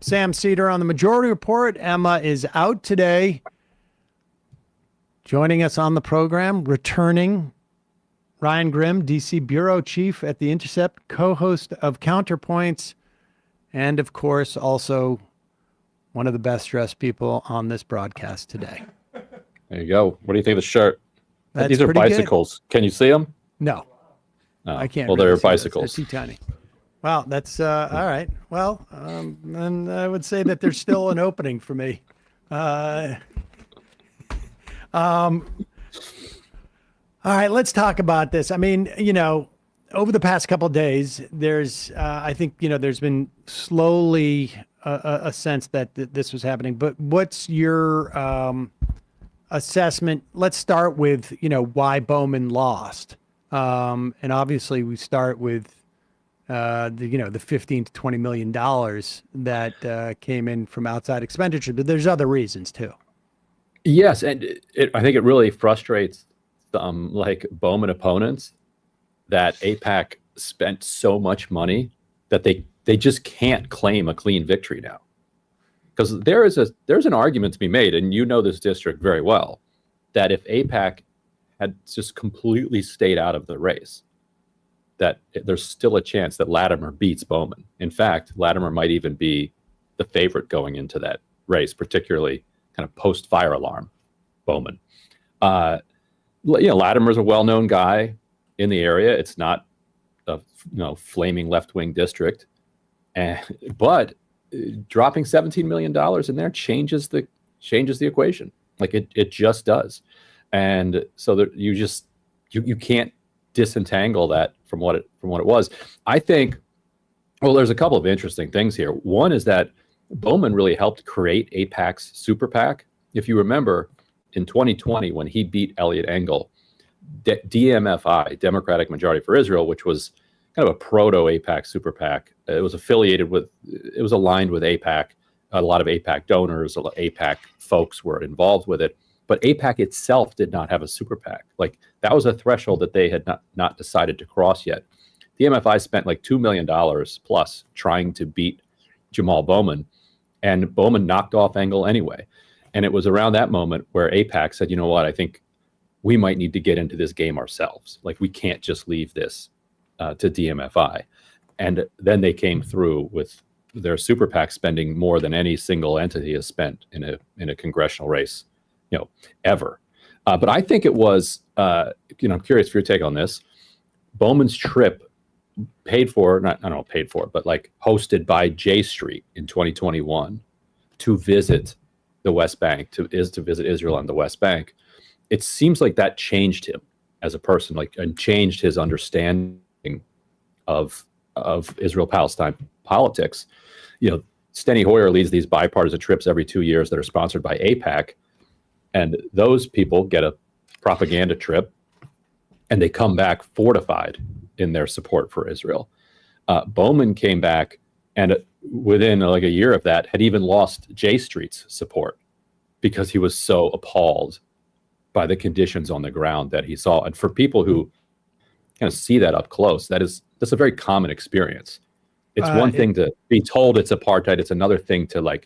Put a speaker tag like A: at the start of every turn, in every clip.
A: Sam Seder on the Majority Report. Emma is out today. Joining us on the program, returning, Ryan Grimm, D.C. Bureau Chief at the Intercept, co-host of Counterpoints, and of course, also one of the best dressed people on this broadcast today.
B: There you go. What do you think of the shirt?
A: That's
B: These are bicycles. Good. Can you see them?
A: No. I can't.
B: Well,
A: really
B: they're
A: see
B: bicycles.
A: They're too tiny. Well, that's all right. Well, then I would say that there's still an opening for me. All right, let's talk about this. I mean, over the past couple of days, there's, I think, there's been slowly a sense that this was happening. But what's your assessment? Let's start with, why Bowman lost. And obviously, we start with the $15 to $20 million that came in from outside expenditure, but there's other reasons too.
B: Yes, and I think it really frustrates some Bowman opponents that AIPAC spent so much money that they just can't claim a clean victory now. Because there's an argument to be made, and you know this district very well, that if AIPAC had just completely stayed out of the race, that there's still a chance that Latimer beats Bowman. In fact, Latimer might even be the favorite going into that race, particularly kind of post-fire alarm Bowman. Latimer's a well-known guy in the area. It's not a flaming left-wing district, but dropping $17 million in there changes the equation. It just does. And so that you can't disentangle that from what it was. I think, there's a couple of interesting things here. One is that Bowman really helped create AIPAC's super PAC. If you remember, in 2020, when he beat Eliot Engel, DMFI, Democratic Majority for Israel, which was kind of a proto-AIPAC super PAC, it was aligned with AIPAC. A lot of AIPAC donors, a lot of AIPAC folks were involved with it. But AIPAC itself did not have a super PAC. That was a threshold that they had not decided to cross yet. The MFI spent $2 million plus trying to beat Jamaal Bowman, and Bowman knocked off Engel anyway. And it was around that moment where AIPAC said, you know what, I think we might need to get into this game ourselves. We can't just leave this to DMFI. And then they came through with their super PAC spending more than any single entity has spent in a congressional race ever. But I think it was, I'm curious for your take on this. Bowman's trip hosted by J Street in 2021 to visit the West Bank, to visit Israel and the West Bank. It seems like that changed him as a person, and changed his understanding of Israel-Palestine politics. Steny Hoyer leads these bipartisan trips every 2 years that are sponsored by AIPAC. And those people get a propaganda trip, and they come back fortified in their support for Israel. Bowman came back, and within a year of that, had even lost J Street's support because he was so appalled by the conditions on the ground that he saw. And for people who kind of see that up close, that's a very common experience. It's one thing to be told it's apartheid. It's another thing to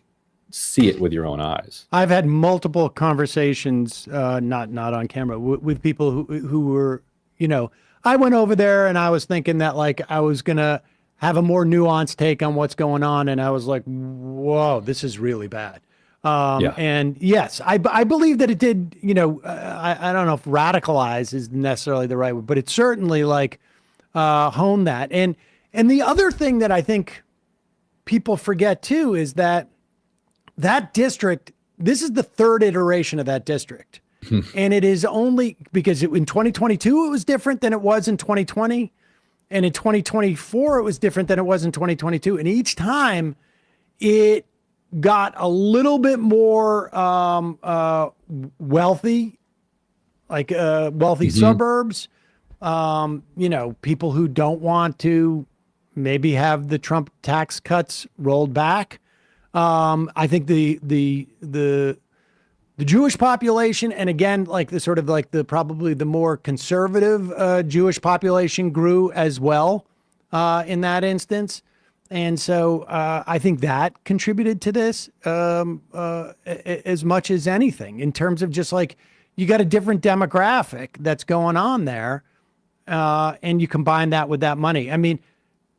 B: see it with your own eyes.
A: I've had multiple conversations, not on camera, with people who were, I went over there and I was thinking that I was going to have a more nuanced take on what's going on. And I was like, whoa, this is really bad. And yes, I believe that it did, I don't know if radicalize is necessarily the right word, but it certainly honed that. And the other thing that I think people forget too is that district, this is the third iteration of that district. And it is only because in 2022, it was different than it was in 2020. And in 2024, it was different than it was in 2022. And each time it got a little bit more wealthy, wealthy suburbs, people who don't want to maybe have the Trump tax cuts rolled back. I think the Jewish population, and again, probably the more conservative Jewish population grew as well in that instance. And so I think that contributed to this as much as anything, in terms of just like, you got a different demographic that's going on there, and you combine that with that money. I mean,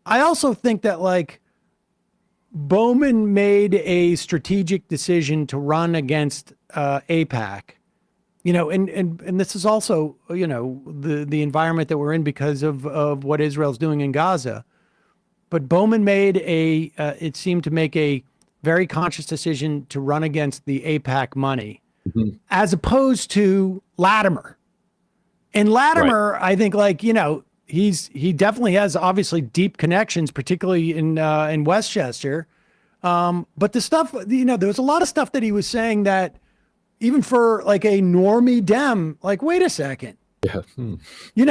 A: I also think that like Bowman made a strategic decision to run against AIPAC, and this is also, the environment that we're in because of what Israel's doing in Gaza. But Bowman made it seemed to make a very conscious decision to run against the AIPAC money, as opposed to Latimer. And Latimer, right. I think, like, he definitely has obviously deep connections, particularly in Westchester. But the stuff, there was a lot of stuff that he was saying that even for like a normie Dem, like, wait a second.
B: Yeah.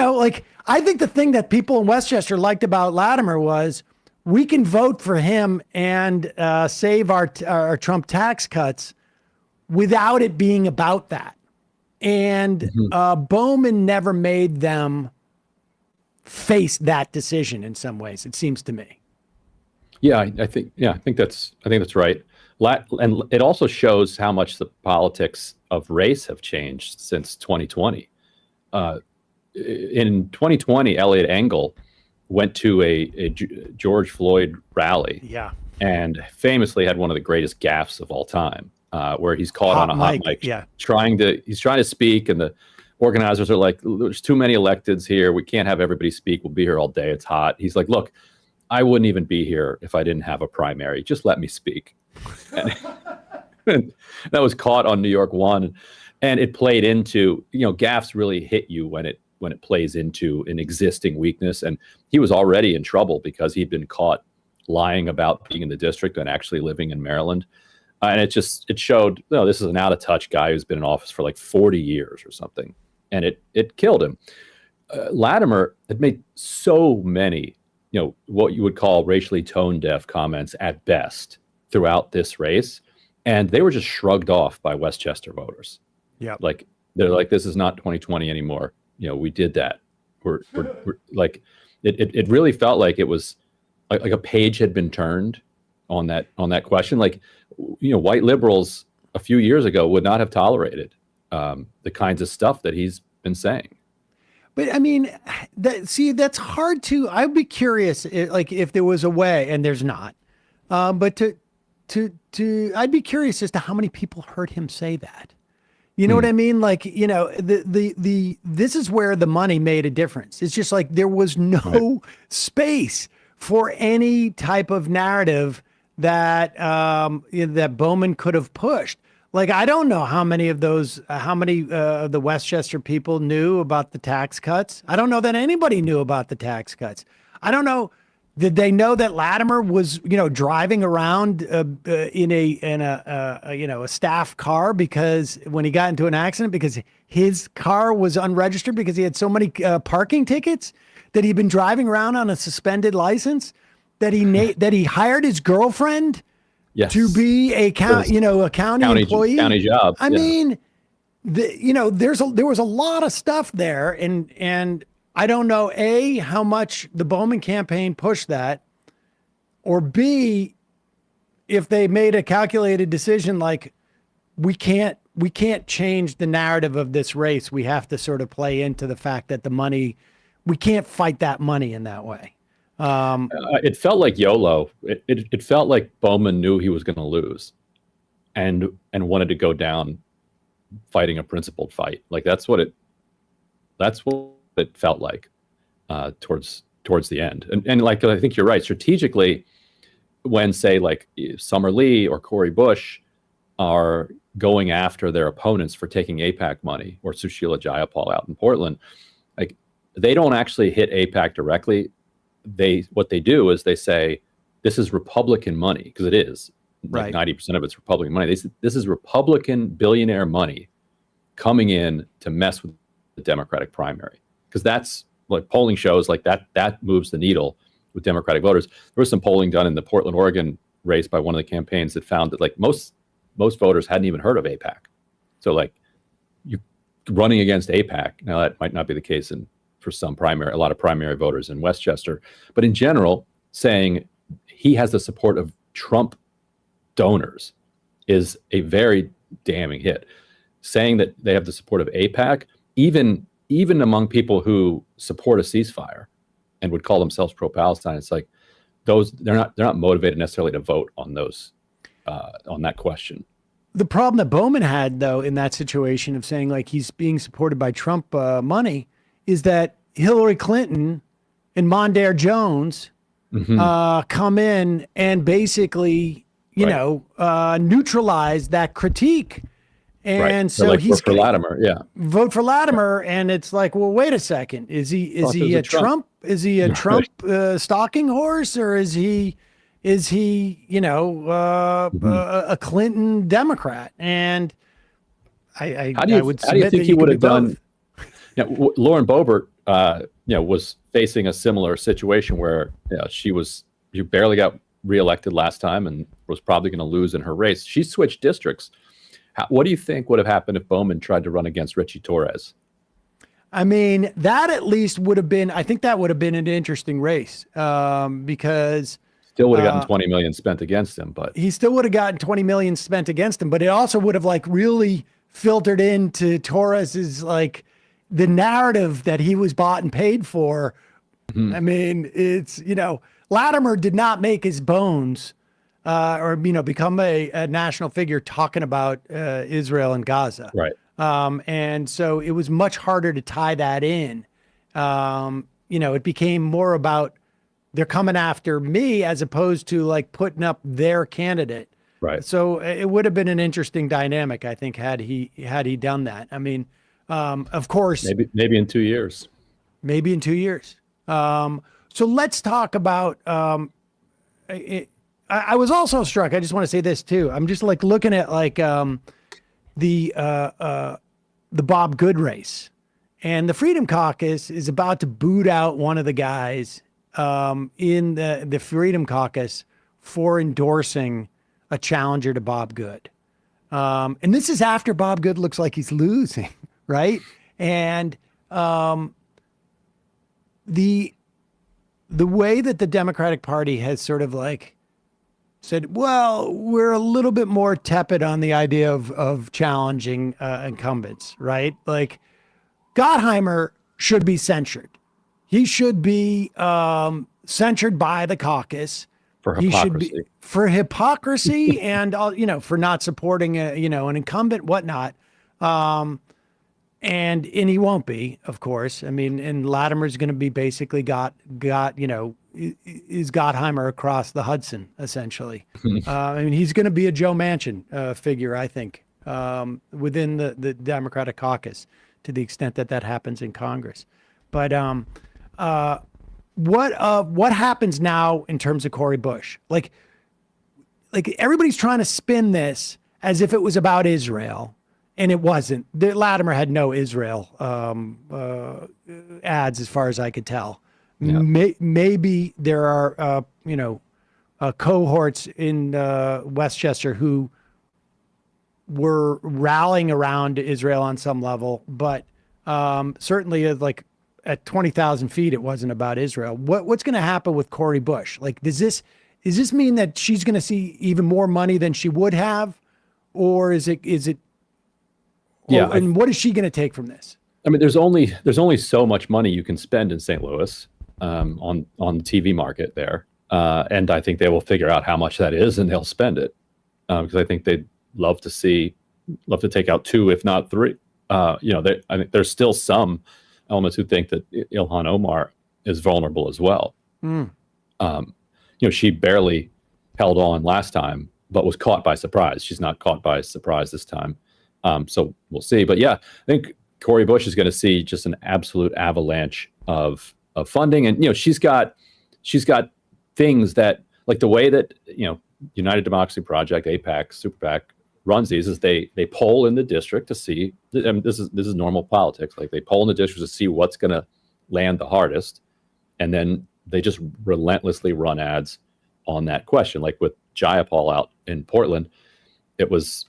A: Like, I think the thing that people in Westchester liked about Latimer was, we can vote for him and save our Trump tax cuts without it being about that. And Bowman never made them face that decision in some ways, it seems to me.
B: Yeah, I think that's right. And it also shows how much the politics of race have changed since 2020. In 2020, Elliot Engel went to a George Floyd rally, and famously had one of the greatest gaffes of all time, where he's caught on a hot mic, he's trying to speak, and the organizers are like, "There's too many electeds here. We can't have everybody speak. We'll be here all day. It's hot." He's like, "Look, I wouldn't even be here if I didn't have a primary. Just let me speak." And that was caught on New York One, and it played into, gaffes really hit you when it plays into an existing weakness. And he was already in trouble because he'd been caught lying about being in the district and actually living in Maryland. And it showed, this is an out of touch guy who's been in office for like 40 years or something. And it killed him. Latimer had made so many, what you would call racially tone deaf comments at best throughout this race. And they were just shrugged off by Westchester voters.
A: Yeah.
B: Like, they're like, this is not 2020 anymore. We did that. We're like, it really felt like it was like a page had been turned on that question. Like, white liberals a few years ago would not have tolerated the kinds of stuff that he's been saying.
A: But I mean, that's hard to. I'd be curious, like, if there was a way, and there's not. But I'd be curious as to how many people heard him say that. You know what I mean? Like, this is where the money made a difference. It's just like there was no space for any type of narrative that that Bowman could have pushed. Like, I don't know how many of the Westchester people knew about the tax cuts. I don't know that anybody knew about the tax cuts. I don't know. Did they know that Latimer was, driving around in a staff car because when he got into an accident, because his car was unregistered because he had so many parking tickets, that he'd been driving around on a suspended license, that he hired his girlfriend to be a county employee,
B: county job.
A: I mean, there was a lot of stuff there, and I don't know, A, how much the Bowman campaign pushed that, or B, if they made a calculated decision like, we can't change the narrative of this race. We have to sort of play into the fact that the money, we can't fight that money in that way.
B: It felt like YOLO. It felt like Bowman knew he was going to lose and wanted to go down fighting a principled fight. Like, that's what it felt like towards the end. And like, I think you're right. Strategically, when, say, like Summer Lee or Cori Bush are going after their opponents for taking AIPAC money, or Sushila Jayapal out in Portland, like, they don't actually hit AIPAC directly. What they do is they say, this is Republican money, because it is. Like, 90% of it's Republican money. This is Republican billionaire money coming in to mess with the Democratic primary. Because that's what polling shows, like that moves the needle with Democratic voters. There was some polling done in the Portland, Oregon race by one of the campaigns that found that, like, most voters hadn't even heard of AIPAC. So, like, you running against AIPAC, now that might not be the case for a lot of primary voters in Westchester, but in general, saying he has the support of Trump donors is a very damning hit. Saying that they have the support of AIPAC, even among people who support a ceasefire and would call themselves pro-Palestine, it's like they're not motivated necessarily to vote on those on that question.
A: The problem that Bowman had, though, in that situation of saying like he's being supported by Trump money, is that Hillary Clinton and Mondaire Jones come in and basically, neutralize that critique. And so
B: like,
A: he's
B: vote for Latimer,
A: vote for Latimer, and it's like, well, wait a second, is he a Trump? Is he a Trump stalking horse, or is he a Clinton Democrat? And I would
B: how do you think he would have done?
A: Both.
B: Lauren Boebert, was facing a similar situation where she barely got reelected last time and was probably going to lose in her race. She switched districts. What do you think would have happened if Bowman tried to run against Richie Torres?
A: I mean, that at least would have been, I think that would have been an interesting race because
B: still would have gotten 20 million spent against him, but
A: he still would have gotten 20 million spent against him, but it also would have like really filtered into Torres's like the narrative that he was bought and paid for. I mean, it's, Latimer did not make his bones or become a national figure talking about Israel and Gaza.
B: Right.
A: And so it was much harder to tie that in. It became more about they're coming after me as opposed to like putting up their candidate.
B: Right.
A: So it would have been an interesting dynamic, I think, had he done that. I mean, of course,
B: maybe in 2 years.
A: Maybe in 2 years. So let's talk about. I was also struck. I just want to say this too. I'm just like looking at like the Bob Good race, and the Freedom Caucus is about to boot out one of the guys in the Freedom Caucus for endorsing a challenger to Bob Good. And this is after Bob Good looks like he's losing, right? And the way that the Democratic Party has sort of like said, well, we're a little bit more tepid on the idea of challenging incumbents, right? Like Gottheimer should be censured. He should be censured by the caucus.
B: For hypocrisy.
A: For hypocrisy and, for not supporting an incumbent, whatnot. And he won't be, of course. I mean, and Latimer's going to be basically is Gottheimer across the Hudson, essentially. I mean, he's going to be a Joe Manchin figure, I think, within the Democratic caucus, to the extent that happens in Congress. But what happens now in terms of Cori Bush? Like everybody's trying to spin this as if it was about Israel. And it wasn't. Latimer had no Israel ads, as far as I could tell. Yeah. Maybe there are, cohorts in Westchester who were rallying around Israel on some level, but certainly, like at 20,000 feet, it wasn't about Israel. What's going to happen with Cori Bush? Like, does this mean that she's going to see even more money than she would have, or is it?
B: Yeah,
A: and what is she going to take from this?
B: I mean, there's only so much money you can spend in St. Louis on the TV market there, and I think they will figure out how much that is, and they'll spend it because I think they'd love to take out 2, if not 3. I think there's still some elements who think that Ilhan Omar is vulnerable as well. She barely held on last time, but was caught by surprise. She's not caught by surprise this time. So we'll see. But yeah, I think Cori Bush is going to see just an absolute avalanche of funding. And, she's got things that, like the way that, United Democracy Project, AIPAC, Super PAC runs these is they poll in the district to see, I mean, this is normal politics. Like they poll in the district to see what's going to land the hardest. And then they just relentlessly run ads on that question. Like with Jayapal out in Portland, it was,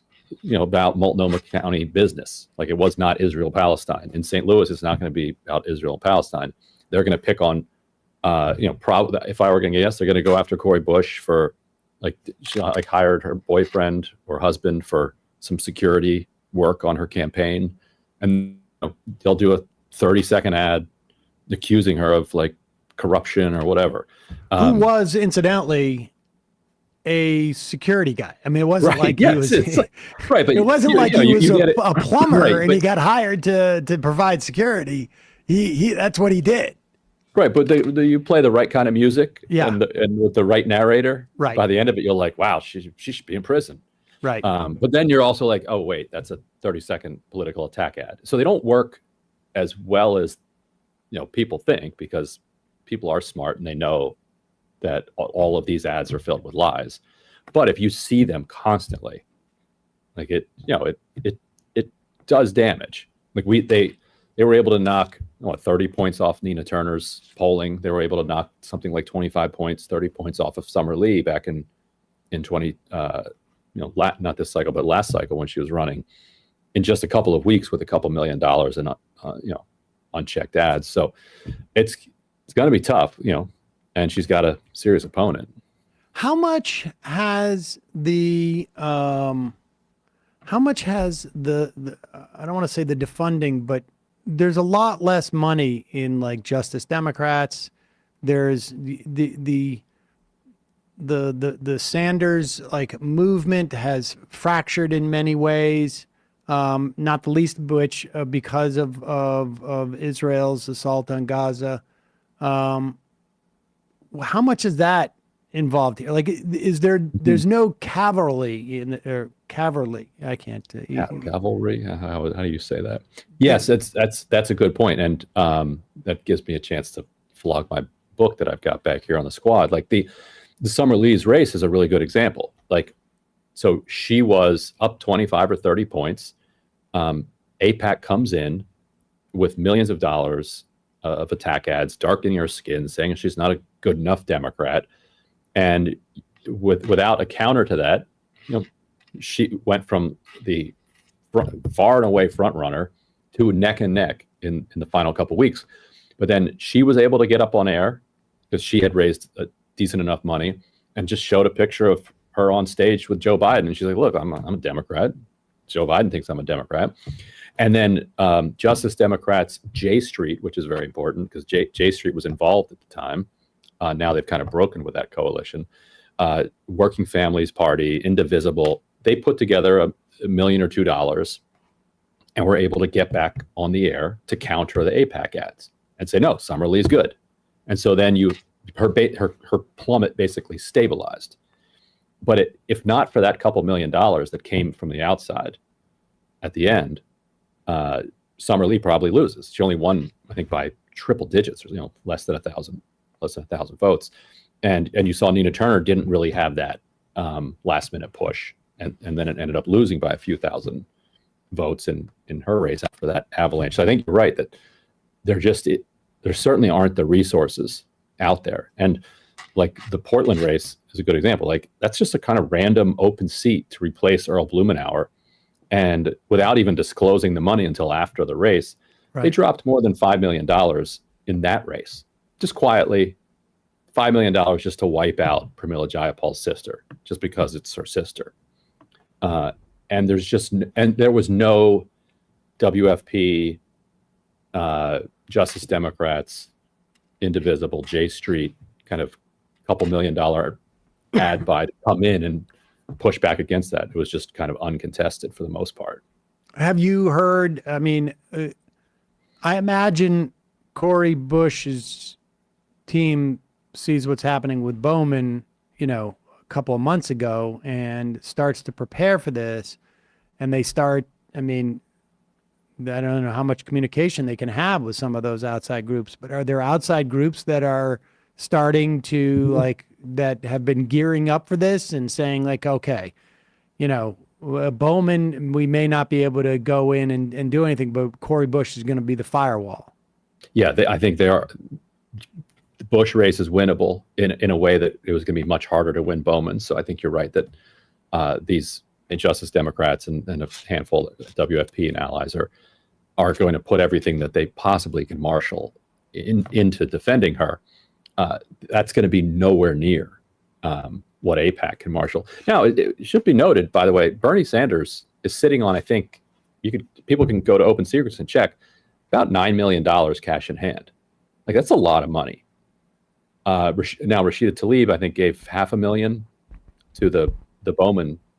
B: about Multnomah County business. Like it was not Israel-Palestine. In St. Louis, it's not going to be about Israel-Palestine. They're going to pick on Probably if I were going to guess, they're going to go after Cori Bush for she hired her boyfriend or husband for some security work on her campaign, and they'll do a 30-second ad accusing her of corruption or whatever.
A: Who was incidentally a security guy. I mean, it wasn't like he was
B: right, but
A: it wasn't like he was a plumber
B: right,
A: and he got hired to provide security. He that's what he did.
B: Right, but you play the right kind of music,
A: yeah,
B: and with the right narrator.
A: Right.
B: By the end of it, you're like, wow, she should be in prison.
A: Right.
B: But then you're also like, oh wait, that's a 30-second political attack ad. So they don't work as well as people think, because people are smart and they know that all of these ads are filled with lies. But if you see them constantly, it does damage. They were able to knock 30 points off Nina Turner's polling. They were able to knock something like 25 points, 30 points off of Summer Lee back in 20 not this cycle, but last cycle when she was running, in just a couple of weeks with a couple $1 million in unchecked ads. So it's going to be tough, and she's got a serious opponent. How much has the I don't want to say the defunding, but there's a lot less money in Justice Democrats. There's the Sanders movement has fractured in many ways, not the least of which because of Israel's assault on Gaza. How much is that involved here? Is there's no cavalry cavalry? I can't. Cavalry. How do you say that? Yes, that's a good point, and that gives me a chance to flog my book that I've got back here on the squad. The Summer Lee's race is a really good example. So she was up 25 or 30 points. AIPAC comes in with millions of dollars of attack ads, darkening her skin, saying she's not a good enough Democrat. And without a counter to that, she went from the far and away front runner to neck and neck in the final couple of weeks. But then she was able to get up on air because she had raised a decent enough money and just showed a picture of her on stage with Joe Biden. And she's like, look, I'm a Democrat. Joe Biden thinks I'm a Democrat. And then Justice Democrats J Street, which is very important because J Street was involved at the time. Now they've kind of broken with that coalition. Working Families Party, Indivisible, they put together $1 million or $2 million and were able to get back on the air to counter the AIPAC ads and say, no, Summer Lee's good. And so then her plummet basically stabilized. But if not for that couple $1 million that came from the outside at the end, Summer Lee probably loses. She only won, I think, by triple digits, less than 1,000 votes. And you saw Nina Turner didn't really have that last minute push. And then it ended up losing by a few thousand votes in her race after that avalanche. So I think you're right that there certainly aren't the resources out there. And the Portland race is a good example. That's just a kind of random open seat to replace Earl Blumenauer. And without even disclosing the money until after the race, right, they dropped more than $5 million in that race. Just quietly, $5 million just to wipe out Pramila Jayapal's sister, just because it's her sister. And there was no WFP, Justice Democrats, Indivisible, J Street, kind of couple $1 million ad buy to come in and push back against that. It was just kind of uncontested for the most part.
A: Have you heard, I mean, I imagine Cori Bush's team sees what's happening with Bowman, a couple of months ago and starts to prepare for this. And they start, I don't know how much communication they can have with some of those outside groups, but are there outside groups that are starting to that have been gearing up for this and saying okay, Bowman, we may not be able to go in and do anything, but Cori Bush is going to be the firewall?
B: Yeah, I think they are. The Bush race is winnable in a way that it was going to be much harder to win Bowman. So I think you're right that these Justice Democrats and a handful of WFP and allies are going to put everything that they possibly can marshal into defending her. that's going to be nowhere near what AIPAC can marshal. Now, it should be noted, by the way, Bernie Sanders is sitting on, I think, people can go to Open Secrets and check, about $9 million cash in hand. Like, that's a lot of money. Now, Rashida Tlaib, I think, gave $500,000 to the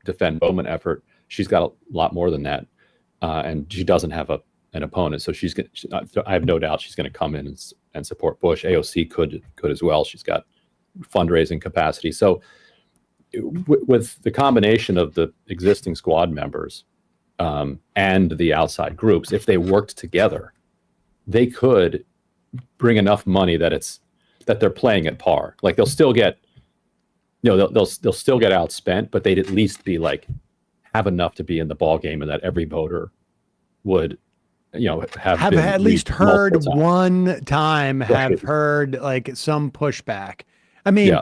B: Defend Bowman effort. She's got a lot more than that, and she doesn't have an opponent, so I have no doubt she's going to come in and support Bush. AOC could as well. She's got fundraising capacity. So with the combination of the existing squad members and the outside groups, if they worked together, they could bring enough money that they're playing at par. Like, they'll still get, they'll still get outspent, but they'd at least be like, have enough to be in the ball game, and that every voter would have
A: at least heard one time, have heard like some pushback. I mean, yeah.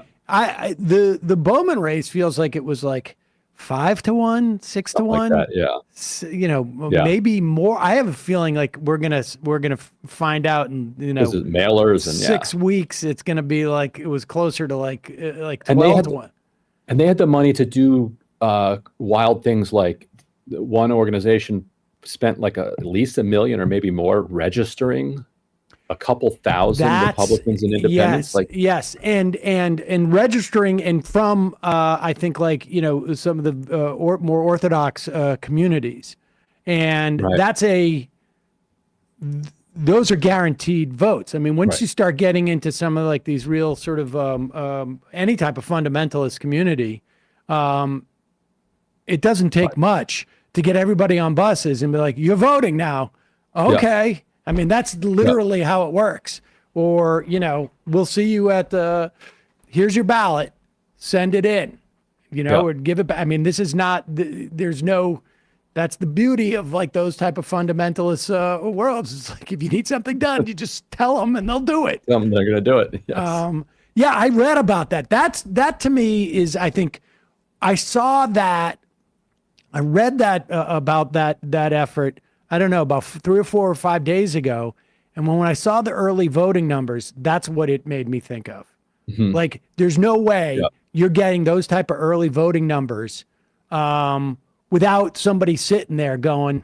A: The Bowman race feels like it was like 5-1, 6-1.
B: Like that, yeah.
A: Maybe more. I have a feeling like we're gonna find out in
B: this is mailers and
A: 6 weeks. It's gonna be like it was closer to like 12-1.
B: And they had the money to do wild things, like one organization spent like at least $1 million or maybe more registering a couple thousand Republicans and independents.
A: Yes, and registering, and from I think like some of the more orthodox communities, and right. Those are guaranteed votes. I mean, once you start getting into some of like these real sort of any type of fundamentalist community, it doesn't take much to get everybody on buses and be like, you're voting now. Okay. Yeah. I mean, that's literally how it works. Or, we'll see you at here's your ballot, send it in, or give it back. I mean, this is not, that's the beauty of like those type of fundamentalist worlds. It's like, if you need something done, you just tell them and they'll do it.
B: They're going to do it. Yes.
A: Yeah, I read about that. That to me is, I think I saw that. I read that about that effort, I don't know, about 3 or 4 or 5 days ago. And when I saw the early voting numbers, that's what it made me think of. Mm-hmm. Like, there's no way you're getting those type of early voting numbers without somebody sitting there going,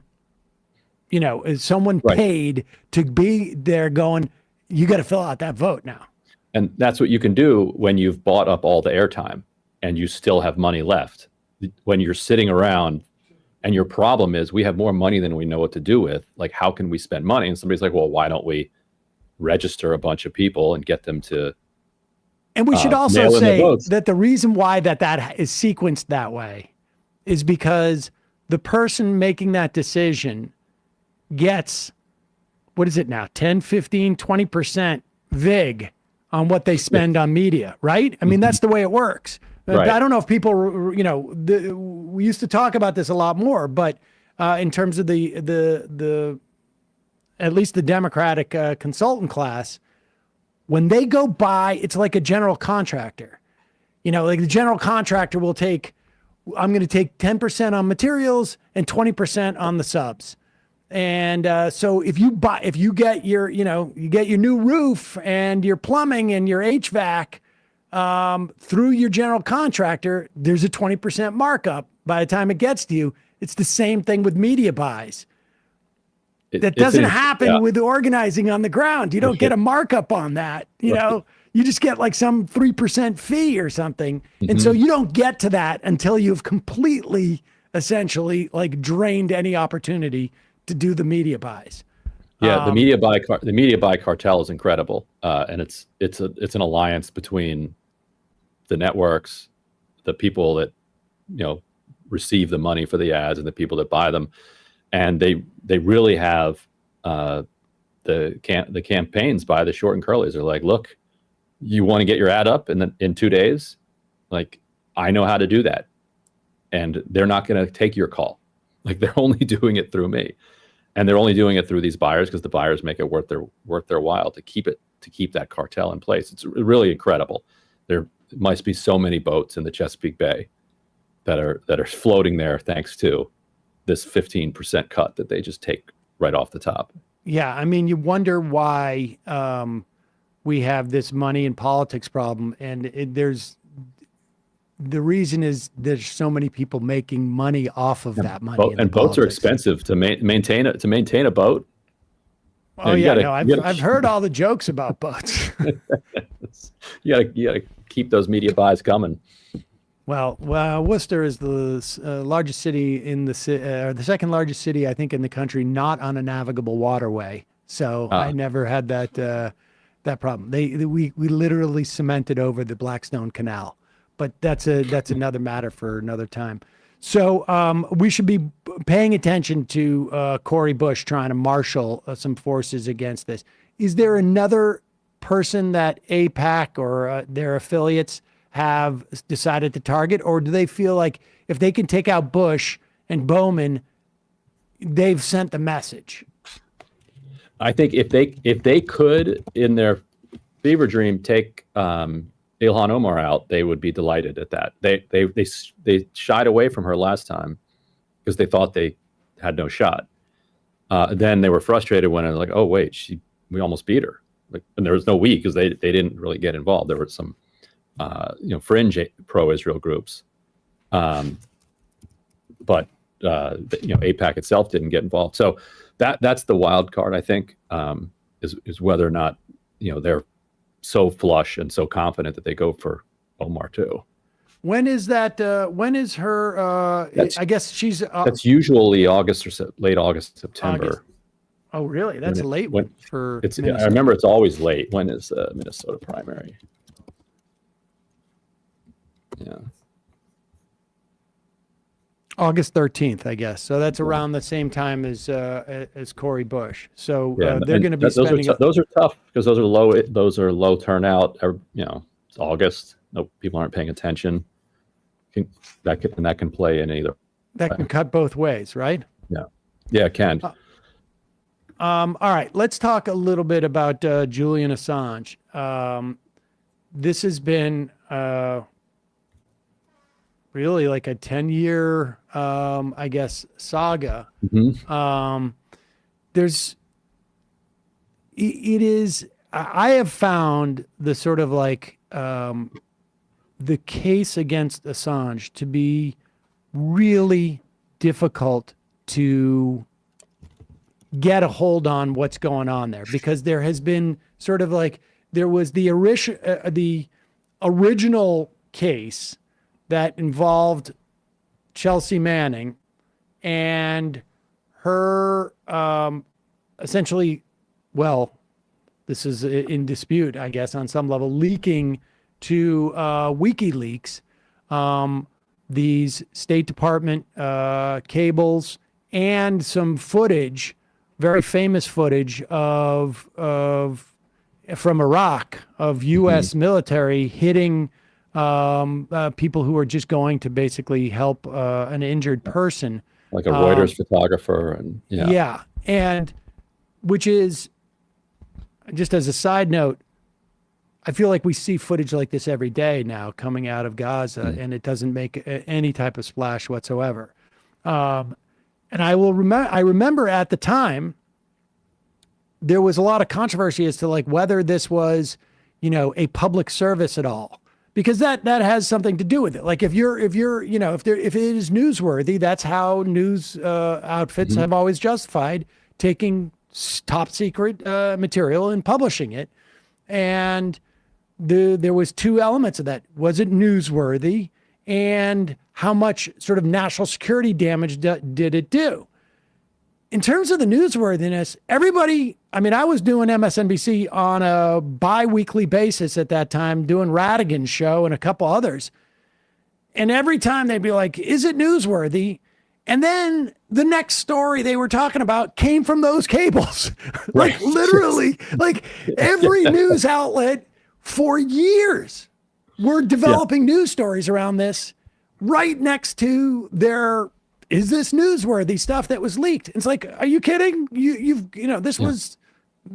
A: is someone paid to be there going, you got to fill out that vote now.
B: And that's what you can do when you've bought up all the airtime and you still have money left. When you're sitting around and your problem is, we have more money than we know what to do with, like, how can we spend money? And somebody's like, well, why don't we register a bunch of people and get them to
A: And we should also say that the reason why that is sequenced that way is because the person making that decision gets, what is it now, 10, 15, 20% VIG on what they spend on media, right? I mean, that's the way it works. Right. I don't know if people, we used to talk about this a lot more, but in terms of the at least the Democratic consultant class, when they go buy, it's like a general contractor. Like the general contractor will I'm going to take 10% on materials and 20% on the subs. And so if you get your, you get your new roof and your plumbing and your HVAC through your general contractor, there's a 20% markup by the time it gets to you. It's the same thing with media buys. That doesn't happen with organizing on the ground. You don't get a markup on that. You just get like some 3% fee or something. Mm-hmm. And so you don't get to that until you've completely, essentially, like drained any opportunity to do the media buys.
B: Yeah, the media buy cartel is incredible, and it's an alliance between the networks, the people that receive the money for the ads, and the people that buy them, and they really have the campaigns by the short and curlies. They're like, look, you want to get your ad up in 2 days, like, I know how to do that, and they're not going to take your call. Like, they're only doing it through me. And they're only doing it through these buyers because the buyers make it worth their while to keep that cartel in place. It's really incredible. There must be so many boats in the Chesapeake Bay that are floating there thanks to this 15% cut that they just take right off the top.
A: Yeah, I mean, you wonder why we have this money and politics problem, and the reason is there's so many people making money off of that money.
B: And boats are expensive to maintain it. To maintain a boat.
A: Oh yeah, I've heard all the jokes about boats.
B: you gotta keep those media buys coming.
A: Well, Worcester is the largest city in the second largest city, I think, in the country, not on a navigable waterway. So I never had that problem. We literally cemented over the Blackstone Canal, but that's another matter for another time. So we should be paying attention to Cori Bush trying to marshal some forces against this. Is there another person that AIPAC or their affiliates have decided to target, or do they feel like if they can take out Bush and Bowman, they've sent the message?
B: I think if they could, in their fever dream, take Ilhan Omar out, they would be delighted at that. They shied away from her last time because they thought they had no shot. Then they were frustrated when like, oh wait, we almost beat her. Like, and there was no we, because they didn't really get involved. There were some fringe pro-Israel groups, but AIPAC itself didn't get involved. So that's the wild card, I think, is whether or not they're so flush and so confident that they go for Omar too.
A: When is that? When is her? I guess she's.
B: That's usually August or late August, September.
A: August. Oh, really? That's a late one for.
B: I remember it's always late. When is the Minnesota primary? Yeah.
A: August 13th, I guess. So that's around the same time as Cori Bush. So they're going to be spending.
B: Those are tough because those are low turnout. It's August. No, people aren't paying attention. That can play in either.
A: That can cut both ways, right?
B: Yeah, it can.
A: All right, let's talk a little bit about Julian Assange. This has been really like a 10-year, I guess, saga.
B: Mm-hmm.
A: It is. I have found the sort of like the case against Assange to be really difficult to get a hold on what's going on there, because there has been sort of like, there was the original case that involved Chelsea Manning and her essentially, well, this is in dispute, I guess, on some level, leaking to WikiLeaks these State Department cables and some footage, very famous footage of from Iraq of U.S. military hitting people who are just going to basically help an injured person,
B: like a Reuters photographer, and
A: and which is, just as a side note, I feel like we see footage like this every day now coming out of Gaza, and it doesn't make any type of splash whatsoever. And I remember at the time, there was a lot of controversy as to like whether this was, a public service at all, because that has something to do with it. Like if it is newsworthy, that's how news outfits have always justified taking top secret material and publishing it. And there was two elements of that. Was it newsworthy, and how much sort of national security damage did it do? In terms of the newsworthiness, everybody, I was doing MSNBC on a bi-weekly basis at that time, doing Radigan's show and a couple others. And every time they'd be like, is it newsworthy? And then the next story they were talking about came from those cables. Like literally, like every news outlet for years were developing news stories around this right next to their, is this newsworthy stuff that was leaked? It's like, are you kidding? This was,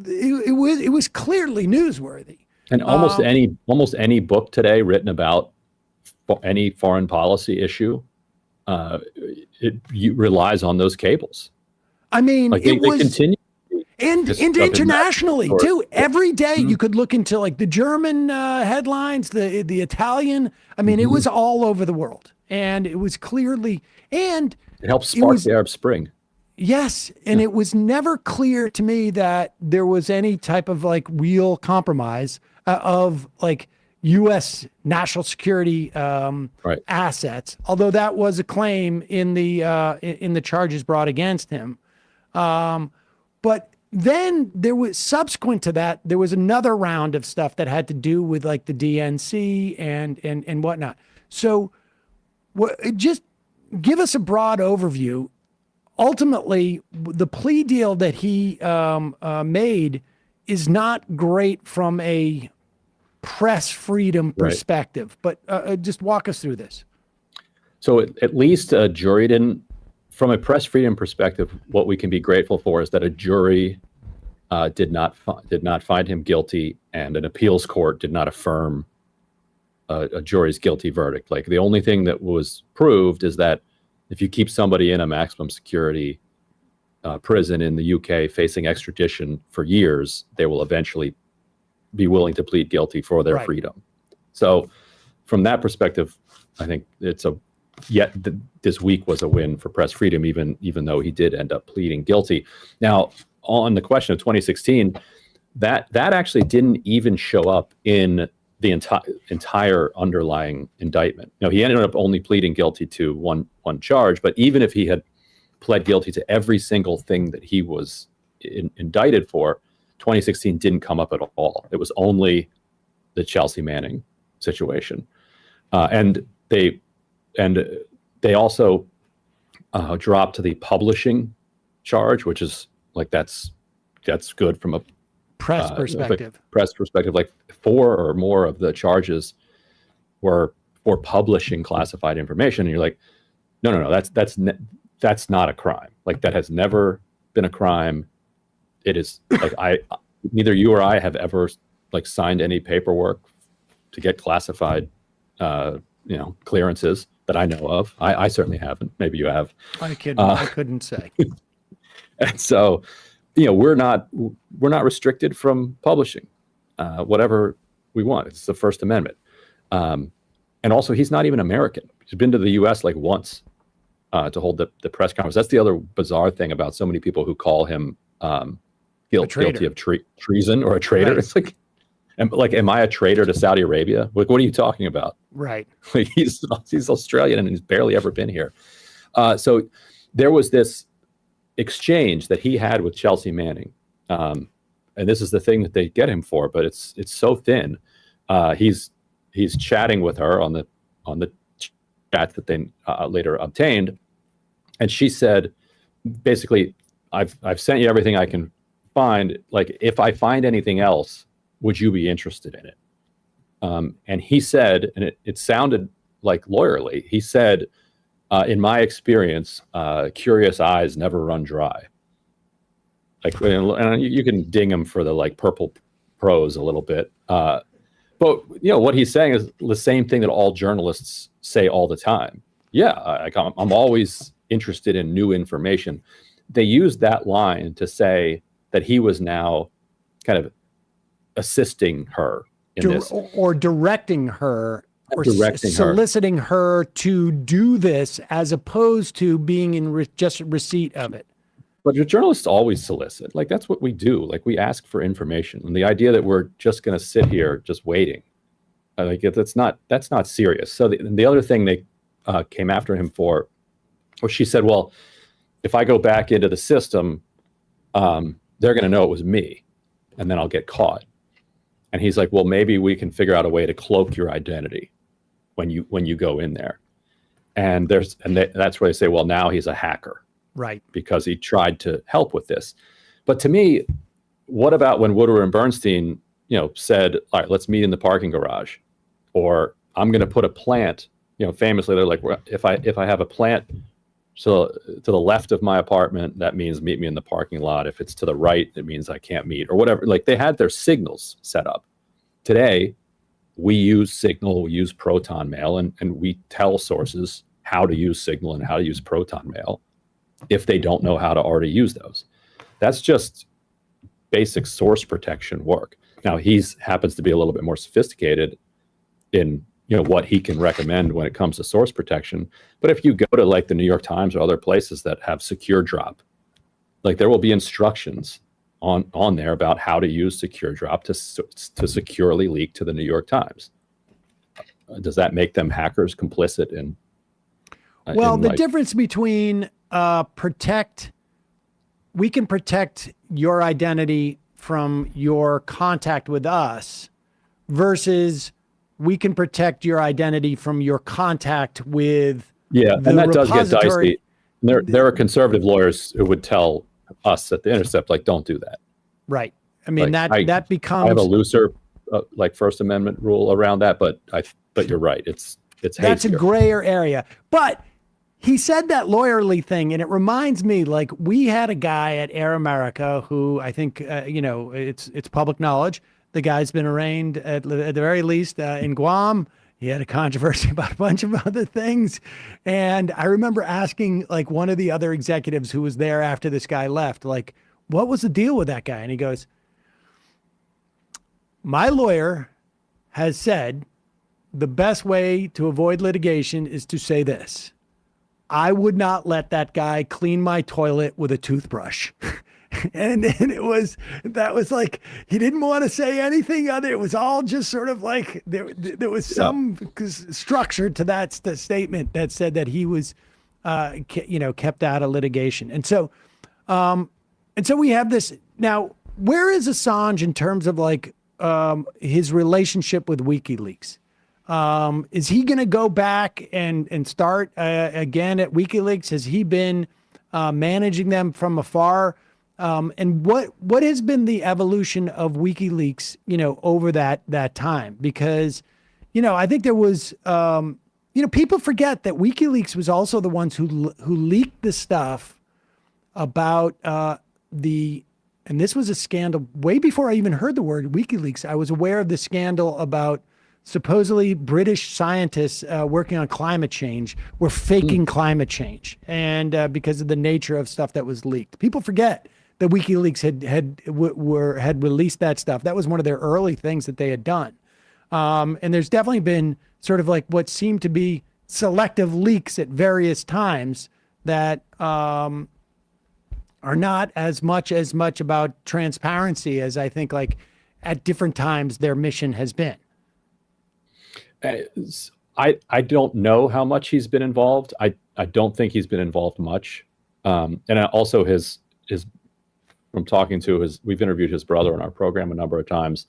A: it was clearly newsworthy.
B: And almost any book today written about any foreign policy issue, it relies on those cables.
A: Like
B: they continue.
A: And internationally too. Every day you could look into like the German headlines, the Italian. I mean, it was all over the world, and it was clearly, and
B: it helped spark the Arab Spring.
A: Yes, and it was never clear to me that there was any type of like real compromise of like U.S. national security assets, although that was a claim in the charges brought against him. But then there was, subsequent to that, there was another round of stuff that had to do with like the DNC and whatnot. So just give us a broad overview. Ultimately, the plea deal that he made is not great from a press freedom perspective, but just walk us through this.
B: So at least a jury didn't, from a press freedom perspective, what we can be grateful for is that a jury did not find him guilty, and an appeals court did not affirm a jury's guilty verdict. Like the only thing that was proved is that if you keep somebody in a maximum security prison in the UK facing extradition for years, they will eventually be willing to plead guilty for their freedom. So from that perspective, I think this week was a win for press freedom, even though he did end up pleading guilty. Now, on the question of 2016, that actually didn't even show up in the entire underlying indictment. Now, he ended up only pleading guilty to one charge, but even if he had pled guilty to every single thing that he was indicted for, 2016 didn't come up at all. It was only the Chelsea Manning situation, and they also dropped to the publishing charge, which is like that's good from a
A: press perspective.
B: Like 4 or more of the charges were for publishing classified information, and you're like, no, that's not a crime. Like that has never been a crime. It is like neither you or I have ever like signed any paperwork to get classified, clearances that I know of. I certainly haven't. Maybe you have.
A: I couldn't say.
B: And so, we're not restricted from publishing whatever we want. It's the First Amendment. And also, he's not even American. He's been to the U.S. like once to hold the press conference. That's the other bizarre thing about so many people who call him guilty of treason or a traitor. Right. It's like, am I a traitor to Saudi Arabia? Like, what are you talking about?
A: Right.
B: Like, he's Australian and he's barely ever been here. So there was this exchange that he had with Chelsea Manning, and this is the thing that they get him for, but it's so thin. He's chatting with her on the chat that they later obtained, and she said, basically, I've sent you everything I can find. Like, if I find anything else, would you be interested in it? And he said, and it sounded like lawyerly, he said, in my experience, curious eyes never run dry. Like, and you can ding him for the like purple prose a little bit. But what he's saying is the same thing that all journalists say all the time. Yeah, I'm always interested in new information. They used that line to say that he was now kind of assisting her in this.
A: Or directing her, or soliciting her to do this, as opposed to being in just receipt of it.
B: But journalists always solicit. Like, that's what we do. Like, we ask for information. And the idea that we're just going to sit here just waiting, like, that's not serious. So the other thing they came after him for, was she said, well, if I go back into the system, they're going to know it was me, and then I'll get caught. And he's like, well, maybe we can figure out a way to cloak your identity when you go in there. And that's where they say, well, now he's a hacker.
A: Right.
B: Because he tried to help with this. But to me, what about when Woodward and Bernstein, said, all right, let's meet in the parking garage, or I'm going to put a plant, famously, they're like, if I have a plant to the left of my apartment, that means meet me in the parking lot. If it's to the right, it means I can't meet, or whatever. Like, they had their signals set up. Today, we use Signal, we use Proton Mail, and we tell sources how to use Signal and how to use Proton Mail if they don't know how to already use those. That's just basic source protection work. Now he's happens to be a little bit more sophisticated in what he can recommend when it comes to source protection. But if you go to like the New York Times or other places that have secure drop, like there will be instructions on there about how to use secure drop to securely leak to the New York Times. Does that make them hackers complicit in?
A: Well, the difference between we can protect your identity from your contact with us versus we can protect your identity from your contact with
B: and that does get dicey. There are conservative lawyers who would tell us at the Intercept, like, don't do that.
A: Right. I mean, like, that becomes.
B: I have a looser like First Amendment rule around that, but you're right. It's
A: that's
B: hazier.
A: a grayer area. But he said that lawyerly thing, and it reminds me, like, we had a guy at Air America who I think, it's public knowledge. The guy's been arraigned at the very least in Guam. He had a controversy about a bunch of other things. And I remember asking like one of the other executives who was there after this guy left, like, what was the deal with that guy? And he goes, my lawyer has said the best way to avoid litigation is to say this: I would not let that guy clean my toilet with a toothbrush. And that was like, he didn't want to say anything other. It was all just sort of like, there was some structure to that statement that said that he was, kept out of litigation. And so we have this now. Where is Assange in terms of like his relationship with WikiLeaks? Is he going to go back and start again at WikiLeaks? Has he been managing them from afar? And what has been the evolution of WikiLeaks, over that time? Because, I think there was, people forget that WikiLeaks was also the ones who leaked the stuff about and this was a scandal way before I even heard the word WikiLeaks. I was aware of the scandal about supposedly British scientists working on climate change were faking climate change, and because of the nature of stuff that was leaked. People forget that WikiLeaks had released that stuff. That was one of their early things that they had done. And there's definitely been sort of like what seemed to be selective leaks at various times that are not as much about transparency as I think like at different times their mission has been.
B: I don't know how much he's been involved. I don't think he's been involved much. And also his from talking to we've interviewed his brother on our program a number of times.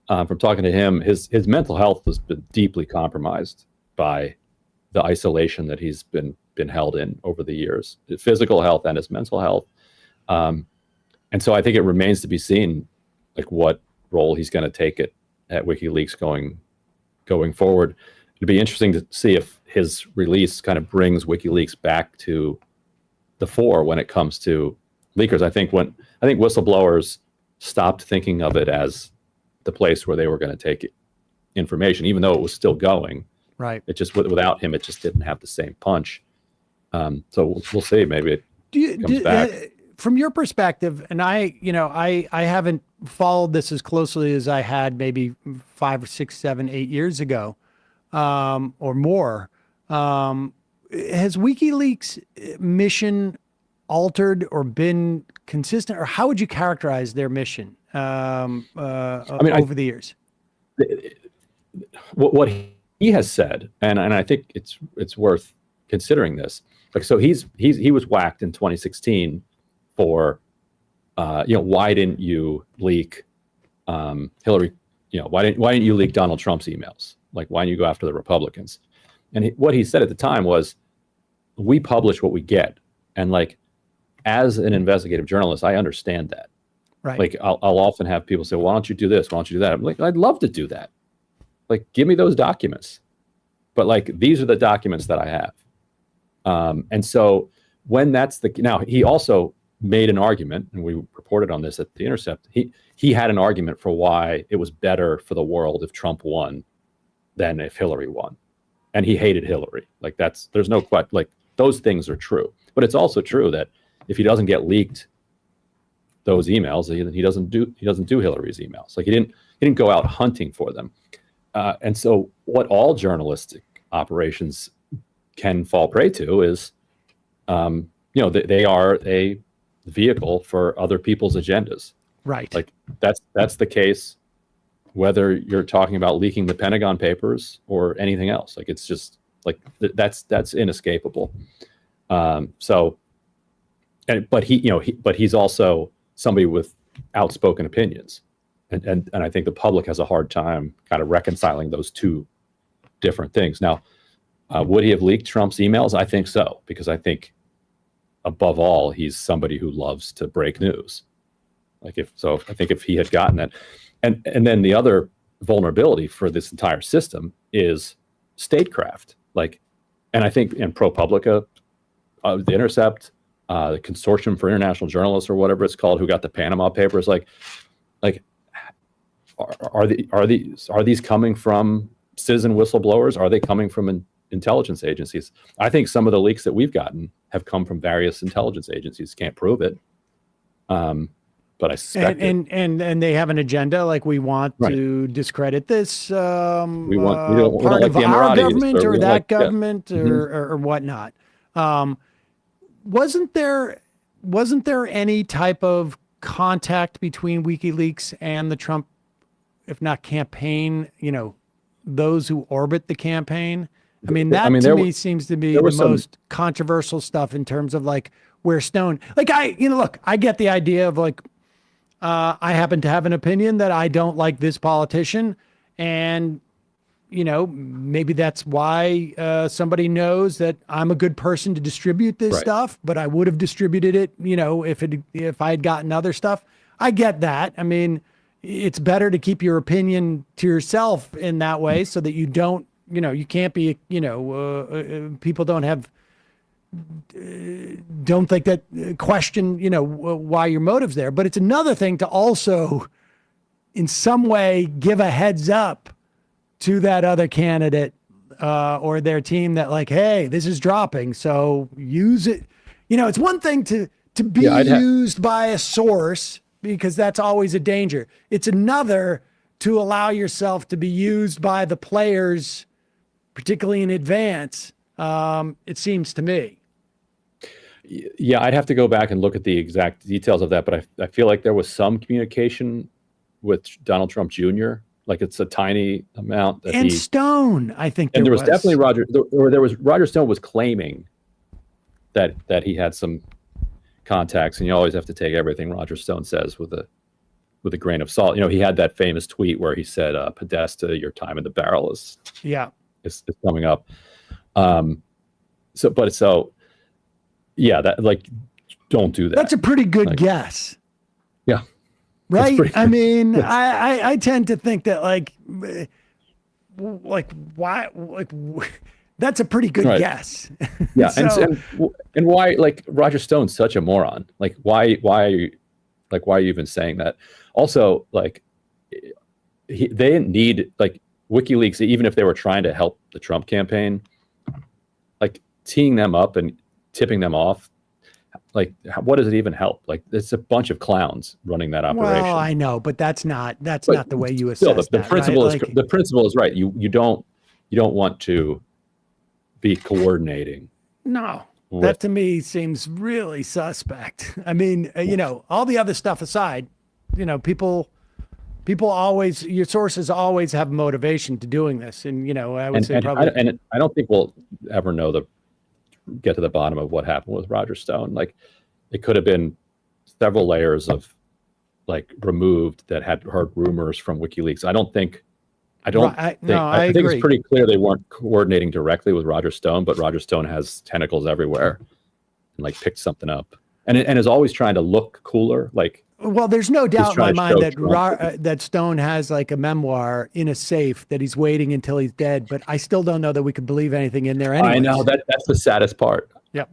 B: From talking to him, his mental health has been deeply compromised by the isolation that he's been held in over the years, his physical health and his mental health. And so I think it remains to be seen, like what role he's going to take at WikiLeaks going forward. It'd be interesting to see if his release kind of brings WikiLeaks back to the fore when it comes to leakers. I think whistleblowers stopped thinking of it as the place where they were going to take information, even though it was still going.
A: Right.
B: It just without him, it just didn't have the same punch. So we'll see. Maybe it comes back.
A: From your perspective, and I haven't followed this as closely as I had maybe 5 or 6, 7, 8 years ago, or more. Has WikiLeaks' mission altered or been consistent, or how would you characterize their mission over the years?
B: What he has said, and I think it's worth considering this. Like, so he was whacked in 2016 for why didn't you leak Hillary? Why didn't you leak Donald Trump's emails? Like, why didn't you go after the Republicans? And what he said at the time was, we publish what we get, and like, as an investigative journalist, I understand that.
A: Right.
B: Like, I'll often have people say, why don't you do this? Why don't you do that? I'm like, I'd love to do that. Like, give me those documents. But like, these are the documents that I have. And so when now he also made an argument, and we reported on this at the Intercept. He had an argument for why it was better for the world if Trump won than if Hillary won. And he hated Hillary. Like, there's no question, like, those things are true. But it's also true that if he doesn't get leaked those emails. He doesn't do Hillary's emails. Like he didn't go out hunting for them. And so what all journalistic operations can fall prey to is, they are a vehicle for other people's agendas.
A: Right.
B: Like that's the case, whether you're talking about leaking the Pentagon Papers or anything else. Like it's just like that's inescapable. But he's also somebody with outspoken opinions, and I think the public has a hard time kind of reconciling those two different things. Now, would he have leaked Trump's emails? I think so, because I think above all, he's somebody who loves to break news. I think if he had gotten that, and then the other vulnerability for this entire system is statecraft. And I think in ProPublica, the Intercept, the Consortium for International Journalists, or whatever it's called, who got the Panama Papers, are these coming from citizen whistleblowers? Are they coming from intelligence agencies? I think some of the leaks that we've gotten have come from various intelligence agencies. Can't prove it, but I suspect
A: and they have an agenda. Like, we want to discredit this
B: we don't
A: part
B: like
A: of
B: the
A: our
B: Emiratis,
A: government or that
B: like,
A: government or whatnot. Wasn't there any type of contact between WikiLeaks and the Trump, if not campaign, those who orbit the campaign? I mean, to me seems to be the most controversial stuff in terms of where Stone, I get the idea of I happen to have an opinion that I don't like this politician, and maybe that's why somebody knows that I'm a good person to distribute this stuff, but I would have distributed it, if I had gotten other stuff. I get that. I mean, it's better to keep your opinion to yourself in that way, so that you don't, you can't be, people don't think that question, why your motive's there. But it's another thing to also in some way give a heads up to that other candidate or their team that hey, this is dropping, so use it. It's one thing to be used by a source, because that's always a danger. It's another to allow yourself to be used by the players, particularly in advance, it seems to me.
B: Yeah, I'd have to go back and look at the exact details of that, but I feel like there was some communication with Donald Trump Jr. It's a tiny amount.
A: Stone, I think.
B: And there was definitely Roger Stone was claiming that he had some contacts, and you always have to take everything Roger Stone says with a grain of salt. He had that famous tweet where he said, "Podesta, your time in the barrel is coming up." Don't do that.
A: That's a pretty good guess.
B: Yeah.
A: Right. I mean, I tend to think that why, that's a pretty good guess.
B: Yeah. And why, Roger Stone's such a moron. Why are you even saying that? Also, they didn't need WikiLeaks, even if they were trying to help the Trump campaign, teeing them up and tipping them off. What does it even help? It's a bunch of clowns running that operation.
A: Well, I know, but that's not the way you assess
B: the principle is the principle is right. You don't want to be coordinating.
A: No, that to me seems really suspect. I mean, all the other stuff aside, people always, your sources always have motivation to doing this, and I would say probably.
B: And I don't think we'll ever get to the bottom of what happened with Roger Stone. It could have been several layers of removed that had heard rumors from WikiLeaks. I think it's pretty clear they weren't coordinating directly with Roger Stone, but Roger Stone has tentacles everywhere and picked something up and is always trying to look cooler.
A: Well, there's no doubt in my mind that Stone has a memoir in a safe that he's waiting until he's dead, but I still don't know that we could believe anything in there anyway.
B: I know that's the saddest part.
A: Yep.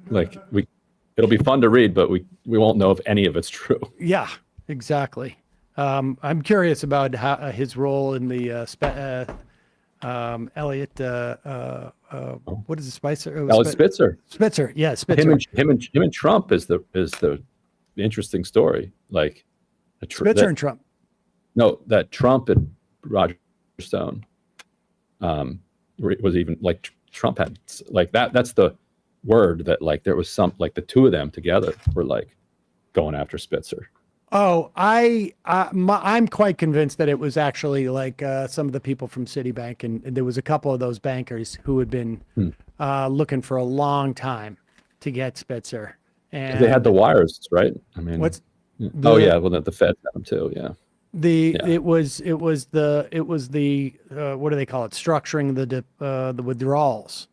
B: It'll be fun to read, but we won't know if any of it's true.
A: Yeah, exactly. I'm curious about his role in the Elliot. What is it, Spicer?
B: Elliot Spitzer.
A: Spitzer, yeah, Spitzer.
B: Him and Trump is the interesting story. Like
A: Spitzer and Trump.
B: No, that Trump and Roger Stone was even like Trump had like that. That's the word that like there was some like the two of them together were like going after Spitzer.
A: Oh, I'm quite convinced that it was actually like some of the people from Citibank, and there was a couple of those bankers who had been looking for a long time to get Spitzer. And
B: they had the wires, right? I mean,
A: well,
B: the Fed had them too. Yeah.
A: It was the what do they call it? Structuring the withdrawals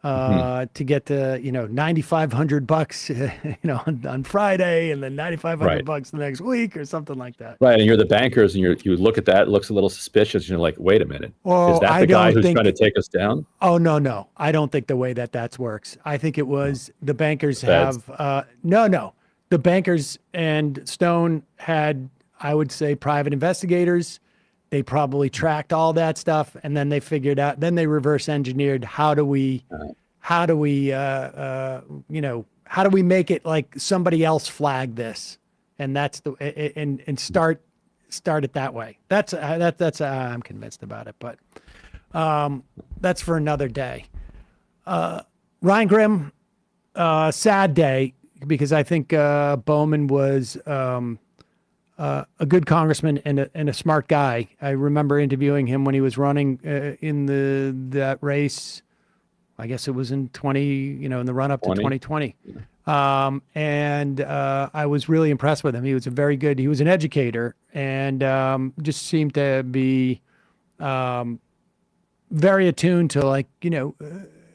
A: to get to $9,500 on Friday, and then $9,500 the next week or something like that.
B: Right, and you're the bankers, and you look at that, it looks a little suspicious, and you're like, wait a minute, is that the guy who's trying to take us down?
A: Oh no, I don't think the way that works. I think it was the bankers have no. The bankers and Stone had, I would say, private investigators. They probably tracked all that stuff, and then they figured out. Then they reverse engineered how do we make it like somebody else flagged this, and that's and start it that way. That's I'm convinced about it, but that's for another day. Ryan Grimm, sad day, because I think Bowman was a good congressman and a smart guy. I remember interviewing him when he was running in that race. I guess it was in in the run up to 2020. And I was really impressed with him. He was he was an educator, and just seemed to be very attuned to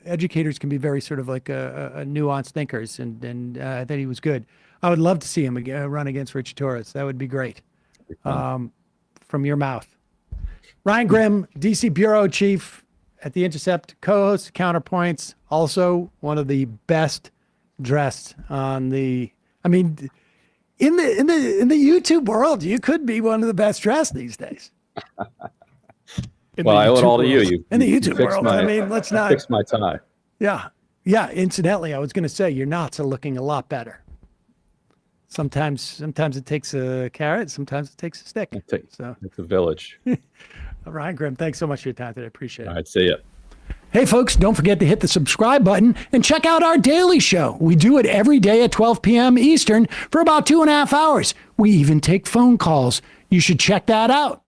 A: educators can be very sort of like a nuanced thinkers, and I thought he was good. I would love to see him run against Rich Torres. That would be great. From your mouth. Ryan Grimm, DC Bureau Chief at the Intercept, co-host Counterpoints, also one of the best dressed on the. I mean, in the YouTube world, you could be one of the best dressed these days.
B: Well, I owe it all to you.
A: In the YouTube world, I mean, let's not
B: fix my tie.
A: Yeah. Incidentally, I was going to say your knots are looking a lot better. Sometimes it takes a carrot. Sometimes it takes a stick. It's a village. Ryan Grimm, thanks so much for your time today. I appreciate it.
B: All right, see ya.
A: Hey, folks, don't forget to hit the subscribe button and check out our daily show. We do it every day at 12 p.m. Eastern for about 2.5 hours. We even take phone calls. You should check that out.